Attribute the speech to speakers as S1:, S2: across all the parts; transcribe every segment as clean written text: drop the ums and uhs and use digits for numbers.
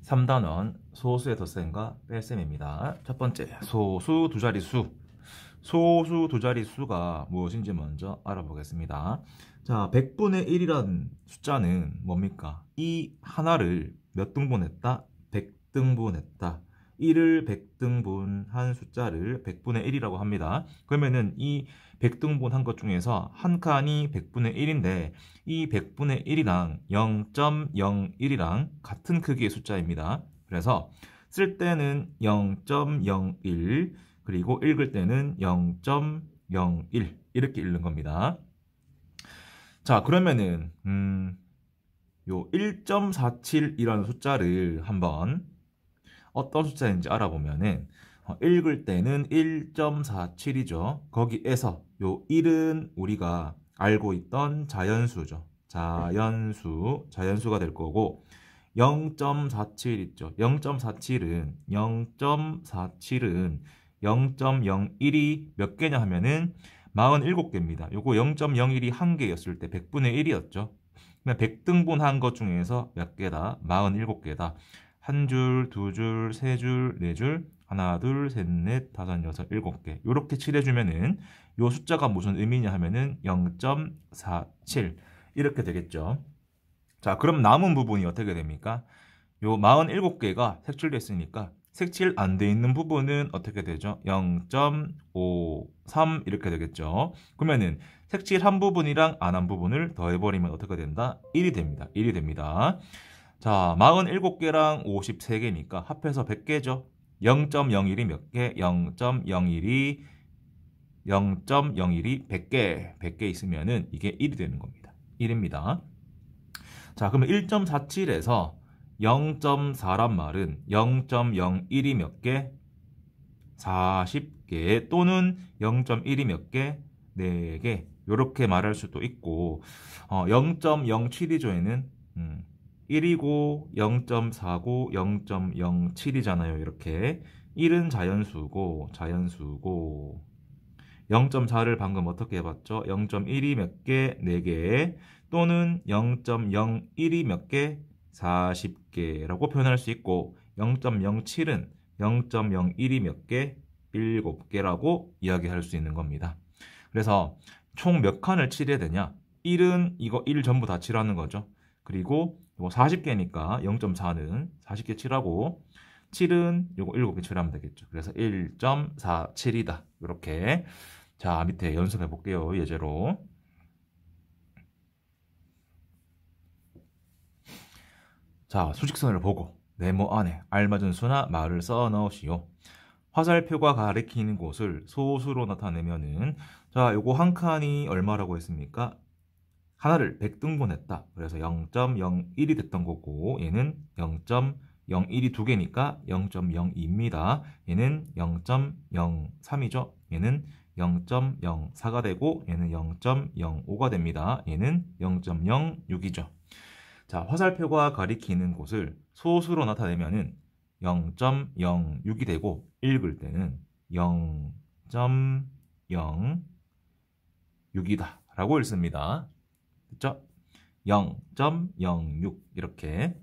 S1: 3단원 소수의 덧셈과 뺄셈입니다. 첫 번째, 소수 두 자릿수. 소수 두 자릿수가 무엇인지 먼저 알아보겠습니다. 자, 100분의 1이라는 숫자는 뭡니까? 이 하나를 몇 등분했다? 100등분했다. 1을 100등분한 숫자를 100분의 1이라고 합니다. 그러면은 이 100등분한 것 중에서 한 칸이 100분의 1인데 이 100분의 1이랑 0.01이랑 같은 크기의 숫자입니다. 그래서 쓸 때는 0.01 그리고 읽을 때는 0.01 이렇게 읽는 겁니다. 자, 그러면은 요 1.47이라는 숫자를 한번 어떤 숫자인지 알아보면은 읽을 때는 1.47이죠. 거기에서 요 1은 우리가 알고 있던 자연수죠. 자연수가 될 거고 0.47 있죠. 0.47은 0.01이 몇 개냐 하면은 47개입니다. 요거 0.01이 한 개였을 때 100분의 1이었죠. 100등분한 것 중에서 몇 개다? 47개다. 한 줄, 두 줄, 세 줄, 네 줄, 하나, 둘, 셋, 넷, 다섯, 여섯, 일곱 개. 이렇게 칠해주면은 요 숫자가 무슨 의미냐 하면은 0.47 이렇게 되겠죠. 자, 그럼 남은 부분이 어떻게 됩니까? 요 47개가 색칠됐으니까 색칠 안 돼 있는 부분은 어떻게 되죠? 0.53 이렇게 되겠죠. 그러면은 색칠한 부분이랑 안 한 부분을 더해버리면 어떻게 된다? 1이 됩니다. 1이 됩니다. 자, 47개랑 53개니까 합해서 100개죠. 0.01이 몇 개? 0.01이 100개 있으면은 이게 1이 되는 겁니다. 1입니다. 자, 그러면 1.47에서 0.4란 말은 0.01이 몇 개? 40개 또는 0.1이 몇 개? 4개. 이렇게 말할 수도 있고 0.07이죠. 얘는 1이고 0.4고 0.07이잖아요. 이렇게 1은 자연수고 0.4를 방금 어떻게 해봤죠? 0.1이 몇 개? 4개 또는 0.01이 몇 개? 40개라고 표현할 수 있고 0.07은 0.01이 몇 개? 7개라고 이야기할 수 있는 겁니다. 그래서 총 몇 칸을 칠해야 되냐? 1은 이거 1 전부 다 칠하는 거죠. 그리고 40개니까 0.4는 40개 칠하고 7은 요거 7개 칠하면 되겠죠. 그래서 1.47이다. 이렇게. 자, 밑에 연습해 볼게요. 예제로. 자, 수직선을 보고 네모 안에 알맞은 수나 말을 써 넣으시오. 화살표가 가리키는 곳을 소수로 나타내면은 자, 요거 한 칸이 얼마라고 했습니까? 하나를 100등분했다. 그래서 0.01이 됐던 거고 얘는 0.01이 두 개니까 0.02입니다. 얘는 0.03이죠. 얘는 0.04가 되고 얘는 0.05가 됩니다. 얘는 0.06이죠. 자, 화살표가 가리키는 곳을 소수로 나타내면은 0.06이 되고 읽을 때는 0.06이다 라고 읽습니다. 됐죠? 0.06 이렇게.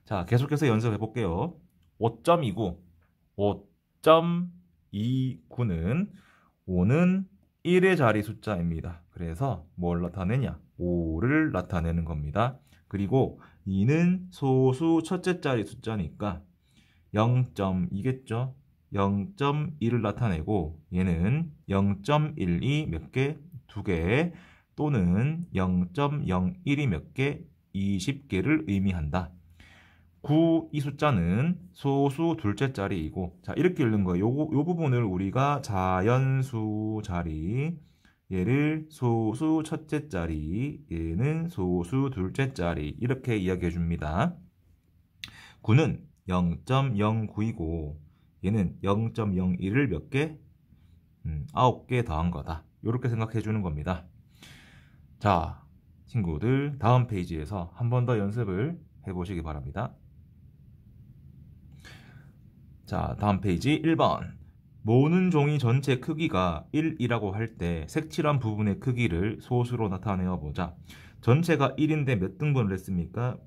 S1: 자, 계속해서 연습해 볼게요. 5.29 5.29는 5는 1의 자리 숫자입니다. 그래서 뭘 나타내냐? 5를 나타내는 겁니다. 그리고 2는 소수 첫째 자리 숫자니까 0.2겠죠? 0.2를 나타내고 얘는 0.12 몇 개? 2개 또는 0.01이 몇 개? 20개를 의미한다. 9, 이 숫자는 소수 둘째 자리이고 자, 이렇게 읽는 거예요. 요 부분을 우리가 자연수 자리, 얘를 소수 첫째 자리, 얘는 소수 둘째 자리 이렇게 이야기해 줍니다. 9는 0.09이고 얘는 0.01을 몇 개? 9개 더한 거다. 이렇게 생각해 주는 겁니다. 자, 친구들 다음 페이지에서 한 번 더 연습을 해보시기 바랍니다. 자, 다음 페이지 1번. 모으는 종이 전체 크기가 1이라고 할 때 색칠한 부분의 크기를 소수로 나타내어 보자. 전체가 1인데 몇 등분을 했습니까?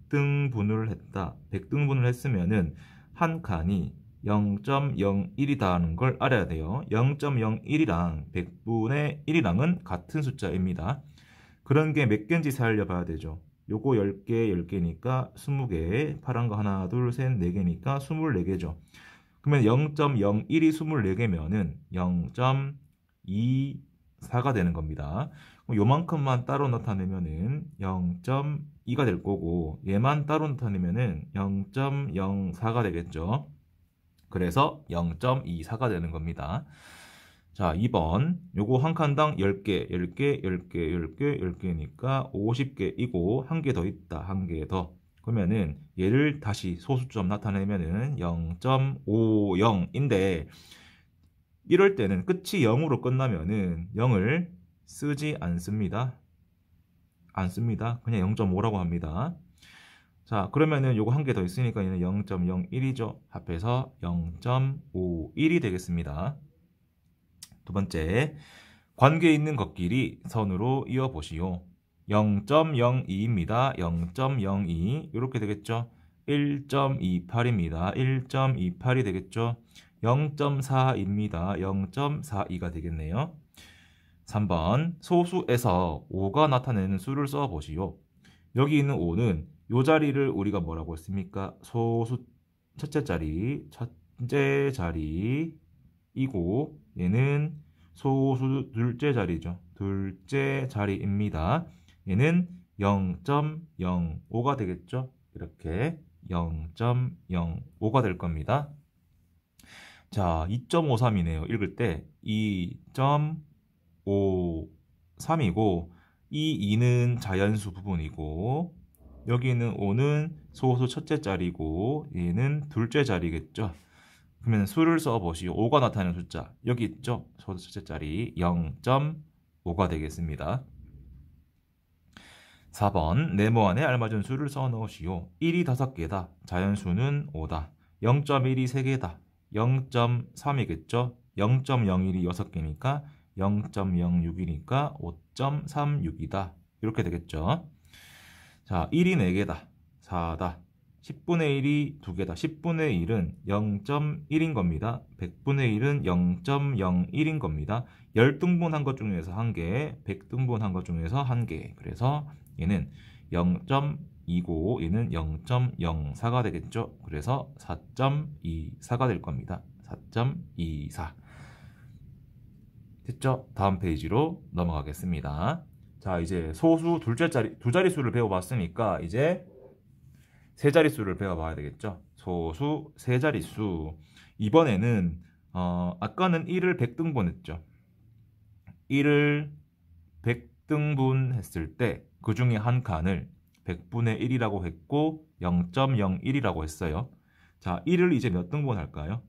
S1: 100등분을 했다. 100등분을 했으면은 한 칸이 0.01이다는 걸 알아야 돼요. 0.01이랑 100분의 1이랑은 같은 숫자입니다. 그런 게 몇 개인지 살려봐야 되죠. 요거 10개, 10개니까 20개, 파란 거 하나, 둘, 셋, 4개니까 24개죠. 그러면 0.01이 24개면은 0.24가 되는 겁니다. 요만큼만 따로 나타내면은 0.2가 될 거고, 얘만 따로 나타내면은 0.04가 되겠죠. 그래서 0.24가 되는 겁니다. 자, 2번. 요거 한 칸당 10개, 10개, 10개, 10개, 10개니까 50개이고, 한 개 더 있다. 한 개 더. 그러면은 얘를 다시 소수점 나타내면은 0.50인데, 이럴 때는 끝이 0으로 끝나면은 0을 쓰지 않습니다. 안 씁니다. 그냥 0.5라고 합니다. 자, 그러면은 요거 한 개 더 있으니까 얘는 0.01이죠. 합해서 0.51이 되겠습니다. 두 번째, 관계 있는 걷길이 선으로 이어보시오. 0.02입니다. 0.02 이렇게 되겠죠. 1.28입니다. 1.28이 되겠죠. 0.4입니다. 0.42가 되겠네요. 3번, 소수에서 5가 나타내는 수를 써보시오. 여기 있는 5는 이 자리를 우리가 뭐라고 했습니까? 소수 첫째 자리이고, 얘는 소수 둘째 자리죠. 둘째 자리입니다. 얘는 0.05가 되겠죠. 이렇게 0.05가 될 겁니다. 자, 2.53이네요. 읽을 때 2.53이고, 이 2는 자연수 부분이고, 여기 있는 5는 소수 첫째 자리고, 얘는 둘째 자리겠죠. 그러면 수를 써보시오. 5가 나타나는 숫자 여기 있죠. 소수 첫째 자리 0.5가 되겠습니다. 4번, 네모 안에 알맞은 수를 써 넣으시오. 1이 5개다. 자연수는 5다. 0.1이 3개다. 0.3이겠죠. 0.01이 6개니까 0.06이니까 5.36이다. 이렇게 되겠죠. 자, 1이 4개다. 4다. 10분의 1이 2개다. 10분의 1은 0.1인 겁니다. 100분의 1은 0.01인 겁니다. 10등분 한 것 중에서 1개, 100등분 한 것 중에서 1개. 그래서 얘는 0.2고 얘는 0.04가 되겠죠. 그래서 4.24가 될 겁니다. 4.24. 됐죠? 다음 페이지로 넘어가겠습니다. 자, 이제 소수 두 자릿수를 배워봤으니까 이제 세 자릿수를 배워봐야 되겠죠. 소수 세 자릿수. 이번에는 아까는 1을 100등분 했죠. 1을 100등분 했을 때 그 중에 한 칸을 100분의 1이라고 했고 0.01이라고 했어요. 자, 1을 이제 몇 등분 할까요?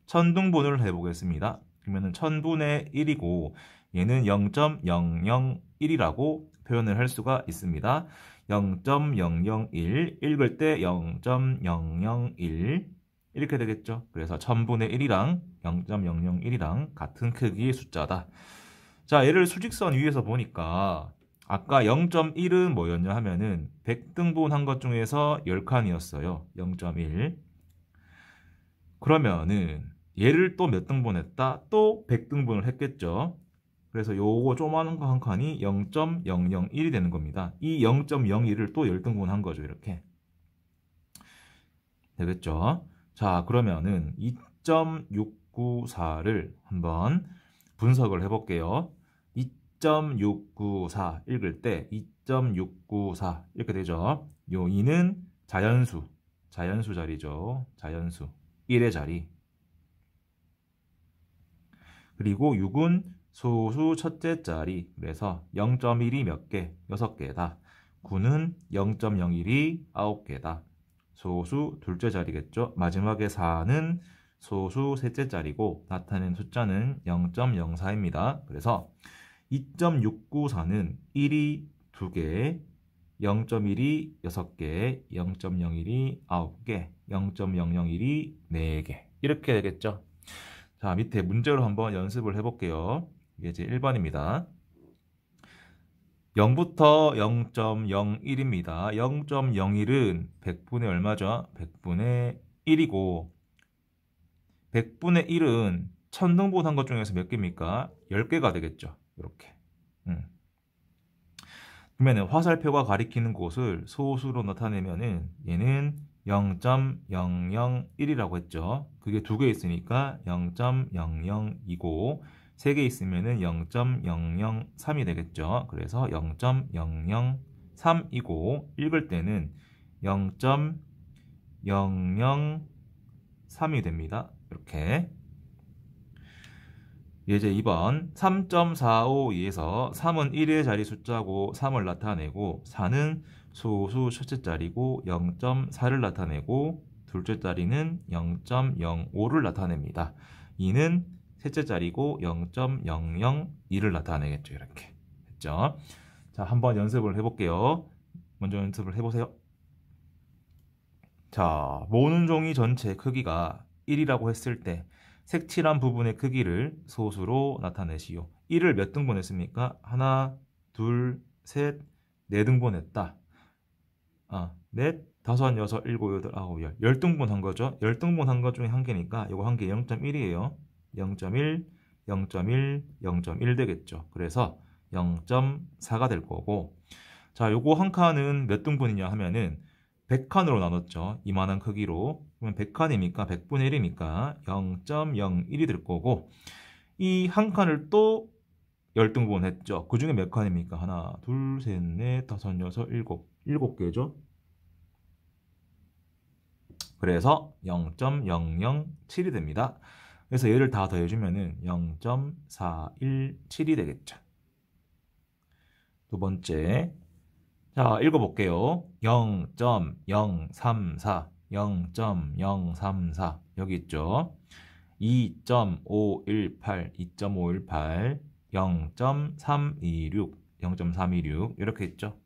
S1: 1000등분을 해보겠습니다. 그러면 1000분의 1이고 얘는 0.001이라고 표현을 할 수가 있습니다. 0.001 읽을 때 0.001 이렇게 되겠죠. 그래서 1000분의 1이랑 0.001이랑 같은 크기의 숫자다. 자, 얘를 수직선 위에서 보니까 아까 0.1은 뭐였냐 하면은 100등분 한 것 중에서 10칸이었어요. 0.1. 그러면은 얘를 또 몇 등분 했다? 또 100등분을 했겠죠. 그래서 요거 조그마한 거 한 칸이 0.001이 되는 겁니다. 이 0.01을 또 10등분 한 거죠. 이렇게. 되겠죠? 자, 그러면은 2.694를 한번 분석을 해볼게요. 2.694 읽을 때 2.694 이렇게 되죠. 요 2는 자연수 자리죠. 자연수 1의 자리. 그리고 6은 소수 첫째 자리. 그래서 0.1이 몇 개? 6개다. 9는 0.01이 9개다. 소수 둘째 자리겠죠. 마지막에 4는 소수 셋째 자리고 나타낸 숫자는 0.04입니다. 그래서 2.694는 1이 2개, 0.1이 6개, 0.01이 9개, 0.001이 4개. 이렇게 되겠죠. 자, 밑에 문제로 한번 연습을 해볼게요. 이게 이제 1번입니다. 0부터 0.01입니다. 0.01은 100분의 얼마죠? 100분의 1이고 100분의 1은 천등분한 것 중에서 몇 개입니까? 10개가 되겠죠. 이렇게. 그러면 화살표가 가리키는 곳을 소수로 나타내면은 얘는 0.001이라고 했죠. 그게 두 개 있으니까 0.00이고 세 개 있으면은 0.003이 되겠죠. 그래서 0.003이고 읽을 때는 0.003이 됩니다. 이렇게. 예제 2번 3.452에서 3은 1의 자리 숫자고 3을 나타내고 4는 소수 첫째 자리고 0.4를 나타내고 둘째 자리는 0.05를 나타냅니다. 2는 셋째 자리고 0.002를 나타내겠죠. 이렇게 했죠. 자, 한번 연습을 해볼게요. 먼저 연습을 해보세요. 자, 모는 종이 전체 크기가 1이라고 했을 때 색칠한 부분의 크기를 소수로 나타내시오. 1을 몇 등분 했습니까? 하나, 둘, 셋, 네 등분 했다. 넷, 다섯, 여섯, 일곱, 여덟, 아홉, 열. 10등분 한 거죠. 10등분 한 것 중에 한 개니까 이거 한 개 0.1이에요. 0.1, 0.1, 0.1 되겠죠. 그래서 0.4가 될 거고. 자, 요거 한 칸은 몇 등분이냐 하면은 100칸으로 나눴죠. 이만한 크기로. 그러면 100칸이니까 100분의 1이니까 0.01이 될 거고 이 한 칸을 또 10등분 했죠. 그 중에 몇 칸입니까? 하나, 둘, 셋, 넷, 다섯, 여섯, 일곱. 7개죠. 그래서 0.007이 됩니다. 그래서 얘를 다 더해주면은 0.417이 되겠죠. 두 번째. 자, 읽어볼게요. 0.034, 0.034 여기 있죠. 2.518, 2.518, 0.326, 0.326 이렇게 있죠.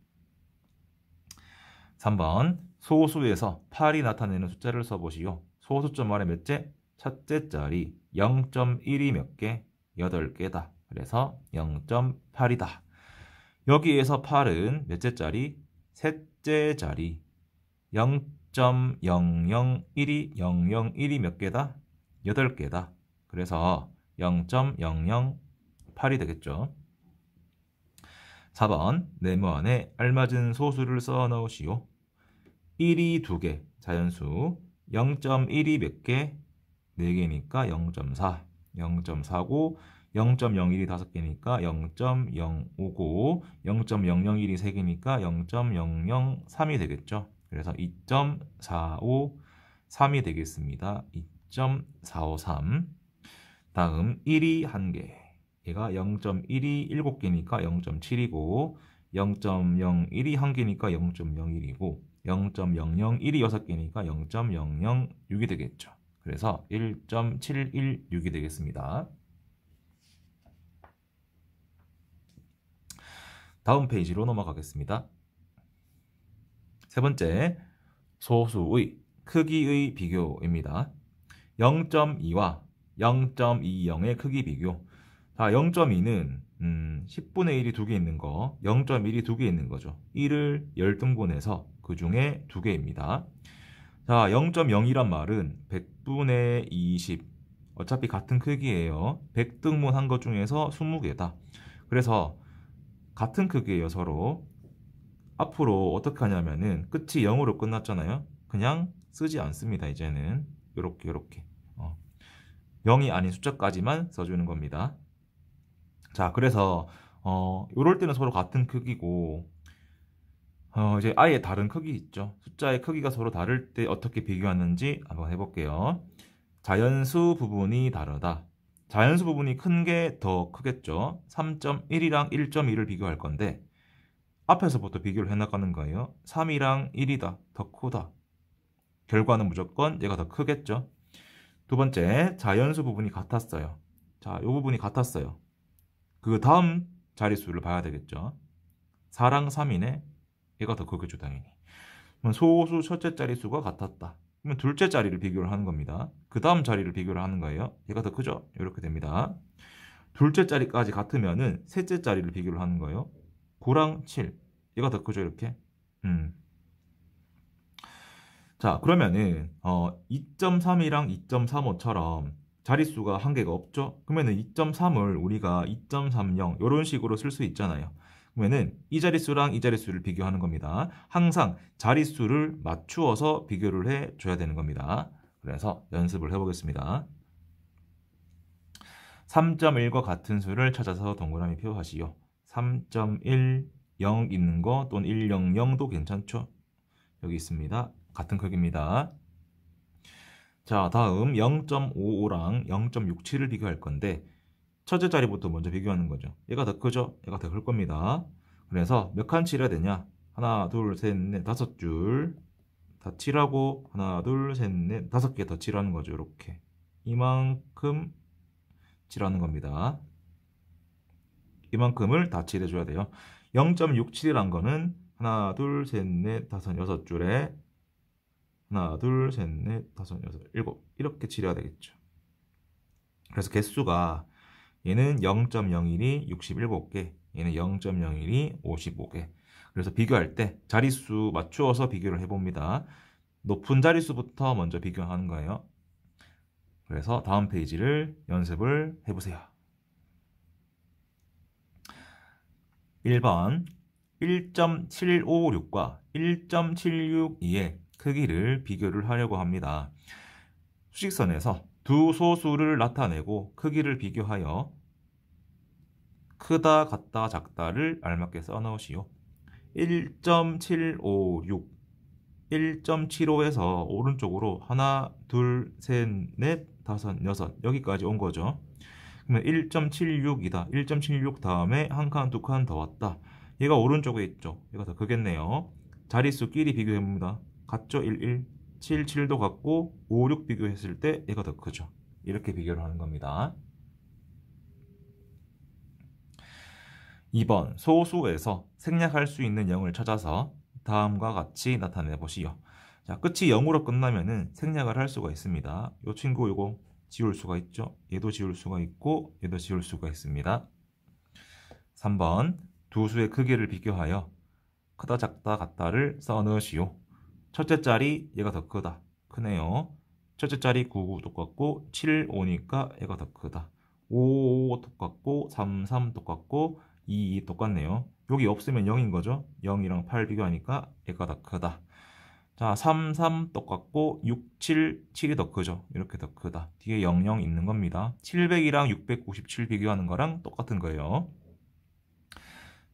S1: 3번 소수에서 8이 나타내는 숫자를 써보시오. 소수점 아래 몇째? 첫째 자리 0.1이 몇 개? 8개다. 그래서 0.8이다. 여기에서 8은 몇째 자리? 셋째 자리 0.001이 001이 몇 개다? 8개다. 그래서 0.008이 되겠죠. 4번 네모 안에 알맞은 소수를 써 넣으시오. 1이 2개 자연수 0.1이 몇 개? 4개니까 0.4 0.4고 0.01이 5개니까 0.059, 0.001이 3개니까 0.003이 되겠죠. 그래서 2.453이 되겠습니다. 2.453. 다음 1이 1개. 얘가 0.1이 7개니까 0.7이고 0.01이 1개니까 0.01이고 0.001이 6개니까 0.006이 되겠죠. 그래서 1.716이 되겠습니다. 다음 페이지로 넘어가겠습니다. 세 번째, 소수의 크기의 비교입니다. 0.2와 0.20의 크기 비교. 자, 0.2는 10분의 1이 2개 있는 거, 0.1이 2개 있는 거죠. 1을 10등분해서 그 중에 2개입니다. 자, 0.0이란 말은 100분의 20. 어차피 같은 크기예요. 100등분 한 것 중에서 20개다. 그래서 같은 크기예요, 서로. 앞으로 어떻게 하냐면은 끝이 0으로 끝났잖아요. 그냥 쓰지 않습니다, 이제는. 요렇게 0이 아닌 숫자까지만 써주는 겁니다. 자, 그래서 요럴 때는 서로 같은 크기고 이제 아예 다른 크기 있죠. 숫자의 크기가 서로 다를 때 어떻게 비교하는지 한번 해볼게요. 자연수 부분이 다르다. 자연수 부분이 큰 게 더 크겠죠. 3.1이랑 1.2를 비교할 건데 앞에서부터 비교를 해나가는 거예요. 3이랑 1이다. 더 크다. 결과는 무조건 얘가 더 크겠죠. 두 번째, 자연수 부분이 같았어요. 자, 이 부분이 같았어요. 그 다음 자릿수를 봐야 되겠죠. 4랑 3이네. 얘가 더 크겠죠, 당연히. 그럼 소수 첫째 자릿수가 같았다. 그러면 둘째 자리를 비교를 하는 겁니다. 그 다음 자리를 비교를 하는 거예요. 얘가 더 크죠? 이렇게 됩니다. 둘째 자리까지 같으면은 셋째 자리를 비교를 하는 거예요. 9랑 7. 얘가 더 크죠, 이렇게? 자, 그러면은 2.3이랑 2.35처럼 자릿수가 한 개가 없죠? 그러면은 2.3을 우리가 2.30 이런 식으로 쓸 수 있잖아요. 그러면은 이 자릿수랑 이 자릿수를 비교하는 겁니다. 항상 자릿수를 맞추어서 비교를 해줘야 되는 겁니다. 그래서 연습을 해보겠습니다. 3.1과 같은 수를 찾아서 동그라미 표하시오. 3.1, 0 있는 거 또는 100도 괜찮죠? 여기 있습니다. 같은 크기입니다. 자, 다음 0.55랑 0.67을 비교할 건데 첫째 자리부터 먼저 비교하는 거죠. 얘가 더 크죠? 얘가 더 클 겁니다. 그래서 몇 칸 칠해야 되냐? 하나, 둘, 셋, 넷, 다섯 줄 다 칠하고 하나, 둘, 셋, 넷, 다섯 개 더 칠하는 거죠. 이렇게 이만큼 칠하는 겁니다. 이만큼을 다 칠해줘야 돼요. 0.67이란 거는 하나, 둘, 셋, 넷, 다섯, 여섯 줄에 하나, 둘, 셋, 넷, 다섯, 여섯, 일곱 이렇게 칠해야 되겠죠. 그래서 개수가 얘는 0.01이 67개, 얘는 0.01이 55개. 그래서 비교할 때 자릿수 맞추어서 비교를 해봅니다. 높은 자릿수부터 먼저 비교하는 거예요. 그래서 다음 페이지를 연습을 해보세요. 1번 1.756과 1.762의 크기를 비교를 하려고 합니다. 수직선에서 두 소수를 나타내고 크기를 비교하여 크다, 같다, 작다를 알맞게 써넣으시오. 1.756, 1.75에서 오른쪽으로 하나, 둘, 셋, 넷, 다섯, 여섯 여기까지 온 거죠. 그러면 1.76이다. 1.76 다음에 한 칸, 두 칸 더 왔다. 얘가 오른쪽에 있죠. 얘가 더 크겠네요. 자릿수끼리 비교해봅니다. 같죠? 1, 1, 7, 7도 같고 5, 6 비교했을 때 얘가 더 크죠. 이렇게 비교를 하는 겁니다. 2번 소수에서 생략할 수 있는 0을 찾아서 다음과 같이 나타내 보시오. 자, 끝이 0으로 끝나면은 생략을 할 수가 있습니다. 이 친구 이거 지울 수가 있죠. 얘도 지울 수가 있고 얘도 지울 수가 있습니다. 3번 두 수의 크기를 비교하여 크다, 작다, 같다를 써 넣으시오. 첫째 자리 얘가 더 크다. 크네요. 첫째 자리 9, 9 똑같고 7, 5니까 얘가 더 크다. 5, 5 똑같고 3, 3 똑같고 2, 2 똑같네요. 여기 없으면 0인 거죠. 0이랑 8 비교하니까 얘가 더 크다. 자, 3, 3 똑같고 6, 7, 7이 더 크죠. 이렇게 더 크다. 뒤에 0, 0 있는 겁니다. 700이랑 697 비교하는 거랑 똑같은 거예요.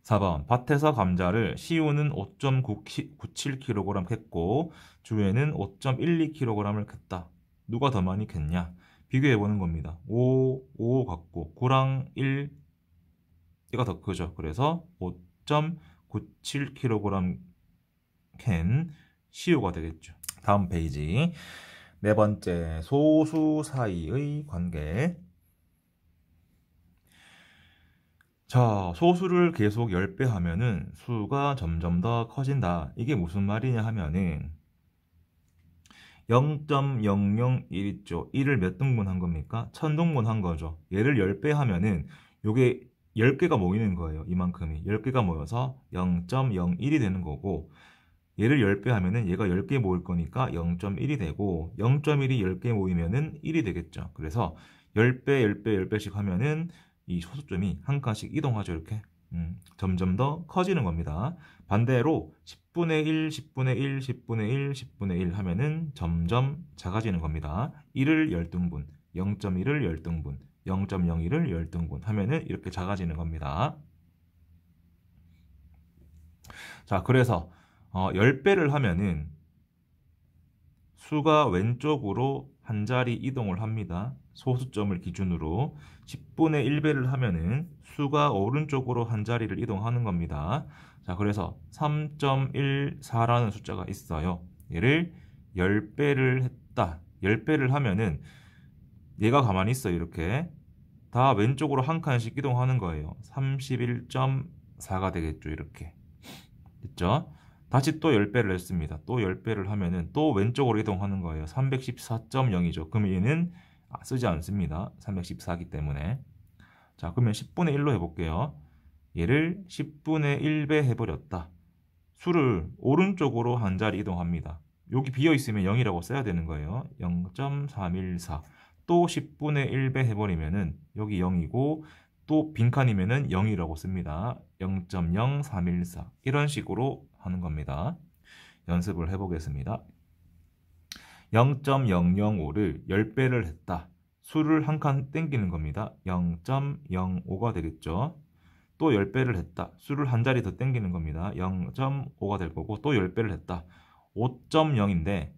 S1: 4번 밭에서 감자를 시우는 5.97kg 캤고 주에는 5.12kg을 캤다. 누가 더 많이 캤냐? 비교해보는 겁니다. 5 같고 9랑 1 얘가 더 크죠. 그래서 5.97kg 캔 시우가 되겠죠. 다음 페이지 네 번째 소수 사이의 관계. 자, 소수를 계속 10배 하면은 수가 점점 더 커진다. 이게 무슨 말이냐 하면은 0.001 있죠. 1을 몇 등분 한 겁니까? 1000등분 한 거죠. 얘를 10배 하면은 요게 10개가 모이는 거예요. 이만큼이. 10개가 모여서 0.01이 되는 거고 얘를 10배 하면은 얘가 10개 모일 거니까 0.1이 되고 0.1이 10개 모이면은 1이 되겠죠. 그래서 10배, 10배, 10배씩 하면은 이 소수점이 한 칸씩 이동하죠. 이렇게 점점 더 커지는 겁니다. 반대로 10분의 1, 10분의 1, 10분의 1, 10분의 1 하면은 점점 작아지는 겁니다. 1을 10등분, 0.1을 10등분, 0.01을 10등분 하면은 이렇게 작아지는 겁니다. 자, 그래서 10배를 하면은 수가 왼쪽으로 한 자리 이동을 합니다. 소수점을 기준으로 10분의 1배를 하면은 수가 오른쪽으로 한 자리를 이동하는 겁니다. 자, 그래서 3.14라는 숫자가 있어요. 얘를 10배를 했다. 10배를 하면은 얘가 가만히 있어요. 이렇게 다 왼쪽으로 한 칸씩 이동하는 거예요. 31.4가 되겠죠. 이렇게 됐죠? 다시 또 10배를 했습니다. 또 10배를 하면은 또 왼쪽으로 이동하는 거예요. 314.0이죠. 그럼 얘는 쓰지 않습니다. 314이기 때문에. 자, 그러면 10분의 1로 해볼게요. 얘를 10분의 1배 해버렸다. 수를 오른쪽으로 한 자리 이동합니다. 여기 비어있으면 0이라고 써야 되는 거예요. 0.314. 또 10분의 1배 해버리면은 여기 0이고 또 빈칸이면은 0이라고 씁니다. 0.0314. 이런 식으로 하는 겁니다. 연습을 해보겠습니다. 0.005를 10배를 했다. 수를 한 칸 땡기는 겁니다. 0.05가 되겠죠. 또 10배를 했다. 수를 한 자리 더 땡기는 겁니다. 0.5가 될 거고 또 10배를 했다. 5.0인데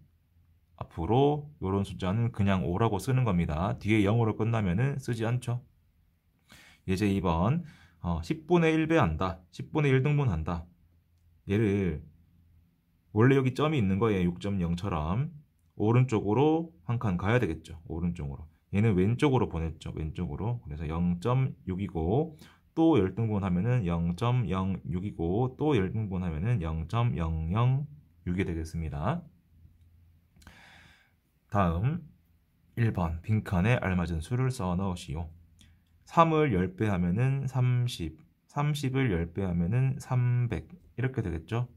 S1: 앞으로 이런 숫자는 그냥 5라고 쓰는 겁니다. 뒤에 0으로 끝나면은 쓰지 않죠. 예제 2번 10분의 1배 한다. 10분의 1등분 한다. 얘를 원래 여기 점이 있는 거예요. 6.0처럼 오른쪽으로 한 칸 가야 되겠죠. 오른쪽으로. 얘는 왼쪽으로 보냈죠. 왼쪽으로. 그래서 0.6이고 또 10등분 하면은 0.06이고 또 10등분 하면은 0.006이 되겠습니다. 다음 1번 빈칸에 알맞은 수를 써 넣으시오. 3을 10배 하면은 30, 30을 10배 하면은 300 이렇게 되겠죠.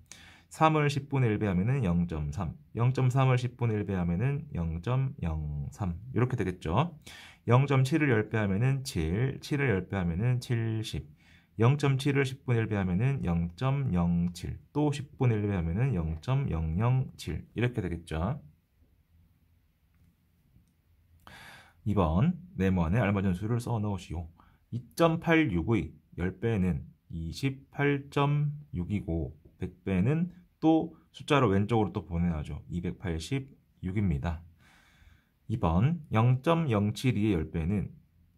S1: 3을 10분의 1배 하면은 0.3, 0.3을 10분의 1배 하면은 0.03 이렇게 되겠죠. 0.7을 10배 하면은 7, 7을 10배 하면은 70, 0.7을 10분의 1배 하면은 0.07, 또 10분의 1배 하면은 0.007 이렇게 되겠죠. 2번 네모안에 알맞은 수를 써 넣으시오. 2.86의 10배는 28.6이고 100배는 또 숫자로 왼쪽으로 또 보내야죠. 286입니다. 2번 0.072의 10배는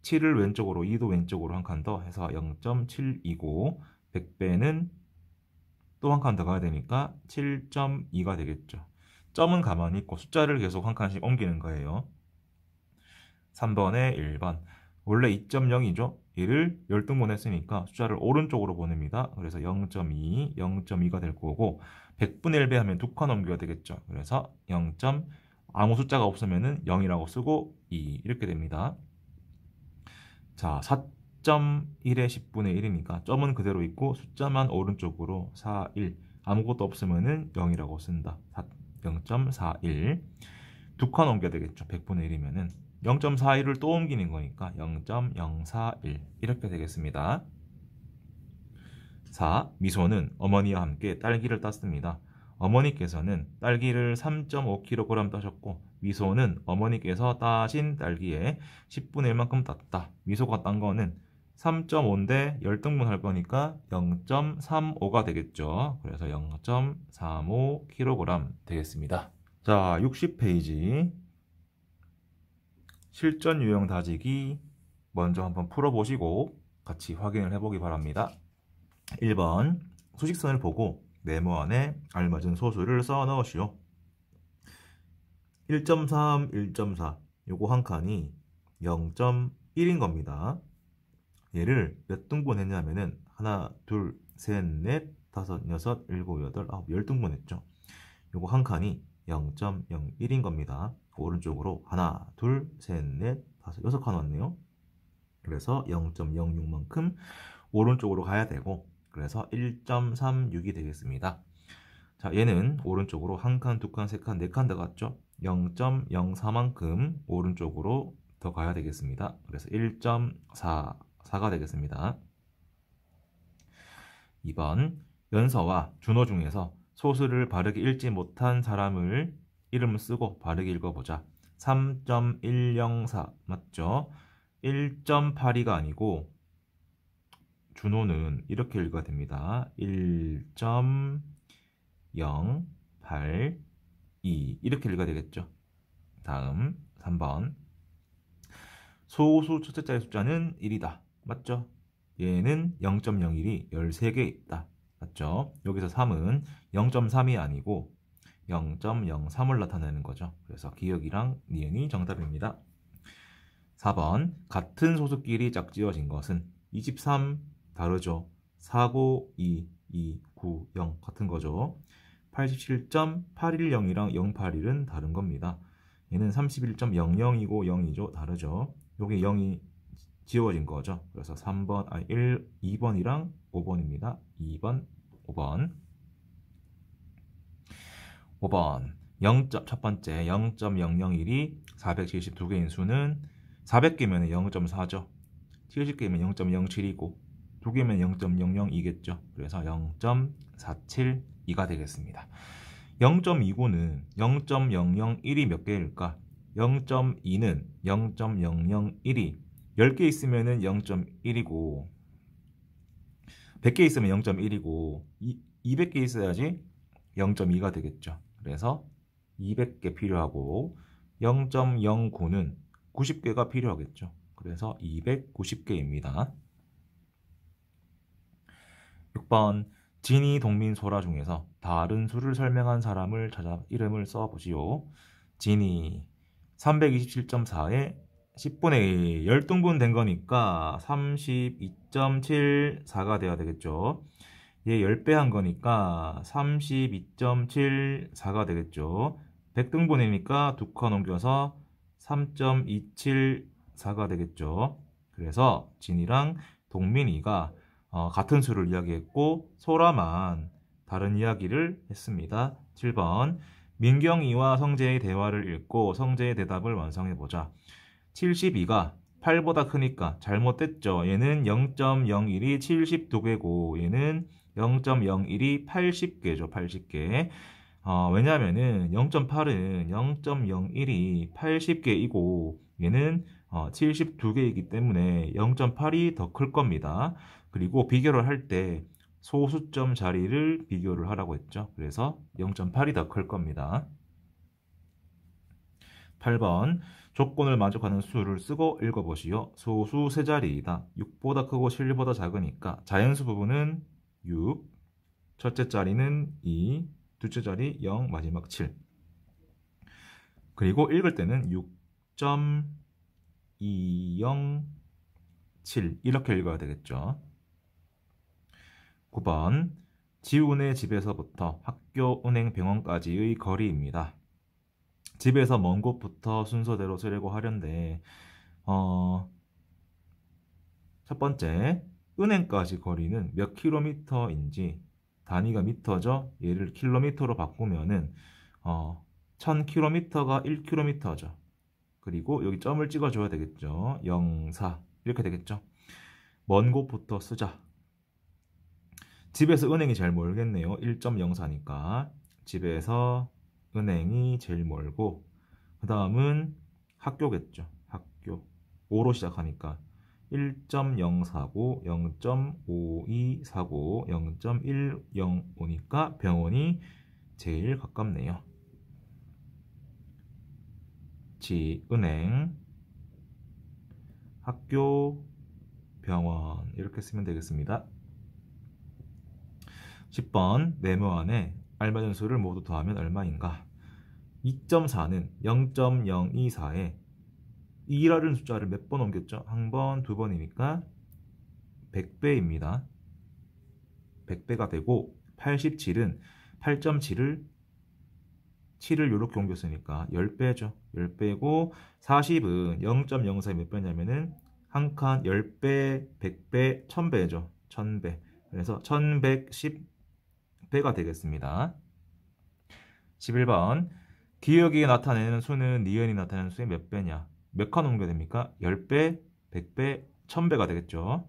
S1: 7을 왼쪽으로 2도 왼쪽으로 한 칸 더 해서 0.7이고 100배는 또 한 칸 더 가야 되니까 7.2가 되겠죠. 점은 가만히 있고 숫자를 계속 한 칸씩 옮기는 거예요. 3번에 1번 원래 2.0이죠. 얘를 10등분 했으니까 숫자를 오른쪽으로 보냅니다. 그래서 0.2, 0.2가 될 거고 100분의 1배 하면 두 칸 옮겨야 되겠죠. 그래서 0. 아무 숫자가 없으면 0이라고 쓰고 2 이렇게 됩니다. 자, 4.1에 10분의 1이니까 점은 그대로 있고 숫자만 오른쪽으로 4, 1 아무것도 없으면 0이라고 쓴다. 0.41 두 칸 옮겨야 되겠죠. 100분의 1이면은 0.41을 또 옮기는 거니까 0.041 이렇게 되겠습니다. 4. 미소는 어머니와 함께 딸기를 땄습니다. 어머니께서는 딸기를 3.5kg 따셨고 미소는 어머니께서 따신 딸기에 10분의 1만큼 땄다. 미소가 딴 거는 3.5인데 10등분 할 거니까 0.35가 되겠죠. 그래서 0.35kg 되겠습니다. 자, 60페이지 실전 유형 다지기 먼저 한번 풀어보시고 같이 확인을 해보기 바랍니다. 1번 수직선을 보고 네모안에 알맞은 소수를 써 넣으시오. 1.3, 1.4 요거 한 칸이 0.1인 겁니다. 얘를 몇 등분 했냐면은 하나, 둘, 셋, 넷, 다섯, 여섯, 일곱, 여덟, 아홉, 10등분 했죠. 요거 한 칸이 0.01인 겁니다. 오른쪽으로 하나, 둘, 셋, 넷, 다섯, 6칸 왔네요. 그래서 0.06만큼 오른쪽으로 가야 되고 그래서 1.36이 되겠습니다. 자, 얘는 오른쪽으로 한 칸, 두 칸, 세 칸, 네 칸 더 갔죠. 0.04만큼 오른쪽으로 더 가야 되겠습니다. 그래서 1.44가 되겠습니다. 2번 연서와 준호 중에서 소수를 바르게 읽지 못한 사람을 이름을 쓰고 바르게 읽어보자. 3.104 맞죠? 1.82가 아니고 준호는 이렇게 읽어야 됩니다. 1.082 이렇게 읽어야 되겠죠. 다음 3번 소수 첫째 자리 숫자는 1이다. 맞죠? 얘는 0.01이 13개 있다. 맞죠? 여기서 3은 0.3이 아니고 0.03을 나타내는 거죠. 그래서 기억이랑 니은이 정답입니다. 4번 같은 소수끼리 짝지어진 것은 23 다르죠. 492, 290 같은 거죠. 87.810이랑 081은 다른 겁니다. 얘는 31.00이고 0이죠. 다르죠. 여기 0이 지워진 거죠. 그래서 2번이랑 5번입니다. 2번, 5번. 5번. 첫 번째 0.001이 472개인 수는 400개면 0.4죠. 70개면 0.07이고 2개면 0.002겠죠. 그래서 0.472가 되겠습니다. 0.29는 0.001이 몇 개일까? 0.2는 0.001이 10개 있으면 0.1이고 100개 있으면 0.1이고 200개 있어야지 0.2가 되겠죠. 그래서 200개 필요하고 0.09는 90개가 필요하겠죠. 그래서 290개입니다. 6번 진이, 동민, 소라 중에서 다른 수를 설명한 사람을 찾아 이름을 써보시오. 진이 327.4에 10분의 1 열등분 된 거니까 32.74가 돼야 되겠죠. 얘 10배 한 거니까 32.74가 되겠죠. 100등분이니까 2칸 넘겨서 3.274가 되겠죠. 그래서 진이랑 동민이가 같은 수를 이야기했고 소라만 다른 이야기를 했습니다. 7번 민경이와 성재의 대화를 읽고 성재의 대답을 완성해보자. 72가 8보다 크니까 잘못됐죠. 얘는 0.01이 72개고 얘는 0.01이 80개죠. 80개. 왜냐하면은 0.8은 0.01이 80개이고 얘는 72개이기 때문에 0.8이 더 클 겁니다. 그리고 비교를 할 때 소수점 자리를 비교를 하라고 했죠. 그래서 0.8이 더 클 겁니다. 8번 조건을 만족하는 수를 쓰고 읽어보시오. 소수 세 자리이다. 6보다 크고 7보다 작으니까 자연수 부분은 6, 첫째 자리는 2, 둘째 자리 0, 마지막 7. 그리고 읽을 때는 6.207 이렇게 읽어야 되겠죠. 9번 지훈의 집에서부터 학교, 은행, 병원까지의 거리입니다. 집에서 먼 곳부터 순서대로 쓰려고 하는데 첫 번째 은행까지 거리는 몇 킬로미터인지 단위가 미터죠. 얘를 킬로미터로 바꾸면은 1000km가 1km죠. 그리고 여기 점을 찍어줘야 되겠죠. 0, 4 이렇게 되겠죠. 먼 곳부터 쓰자. 집에서 은행이 제일 멀겠네요. 1.04니까 집에서 은행이 제일 멀고 그 다음은 학교겠죠. 학교 5로 시작하니까 1.049, 0.5249, 0.105니까 병원이 제일 가깝네요. 은행, 학교, 병원 이렇게 쓰면 되겠습니다. 10번 네모 안에 알맞은 수를 모두 더하면 얼마인가? 2.4는 0.024에 2라는 숫자를 몇 번 옮겼죠? 한 번, 두 번이니까 100배입니다. 100배가 되고 87은 8.7을 7을 이렇게 옮겼으니까 10배죠. 10배고 40은 0.04에 몇 배냐면은 한 칸 10배, 100배, 1000배죠. 1000배. 그래서 1110배가 되겠습니다. 11번 기억이 나타내는 수는 니은이 나타내는 수의 몇 배냐? 몇 칸 옮겨야 됩니까? 10배, 100배, 1000배가 되겠죠.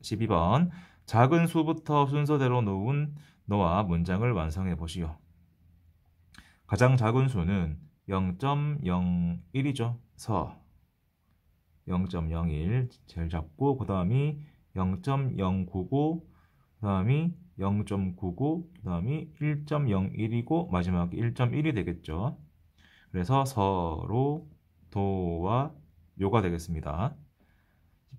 S1: 12번 작은 수부터 순서대로 놓아 문장을 완성해 보시오. 가장 작은 수는 0.01이죠. 0.01 제일 작고 그 다음이 0.099 그 다음이 0.99 그 다음이 1.01이고 마지막이 1.1이 되겠죠. 그래서 서로 도와 요가 되겠습니다.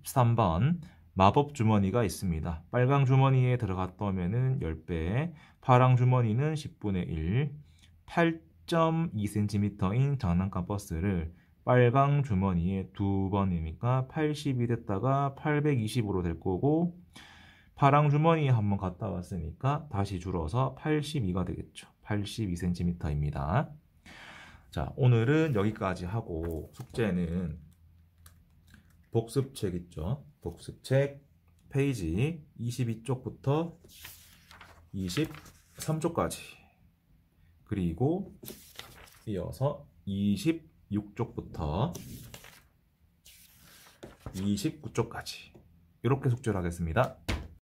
S1: 13번 마법 주머니가 있습니다. 빨강 주머니에 들어갔다면 10배, 파랑 주머니는 10분의 1, 8.2cm인 장난감 버스를 빨강 주머니에 2번이니까 82 됐다가 820으로 될 거고 파랑 주머니에 한번 갔다 왔으니까 다시 줄어서 82가 되겠죠. 82cm입니다. 자, 오늘은 여기까지 하고 숙제는 복습책 있죠. 복습책 페이지 22쪽부터 23쪽까지, 그리고 이어서 26쪽부터 29쪽까지 이렇게 숙제를 하겠습니다.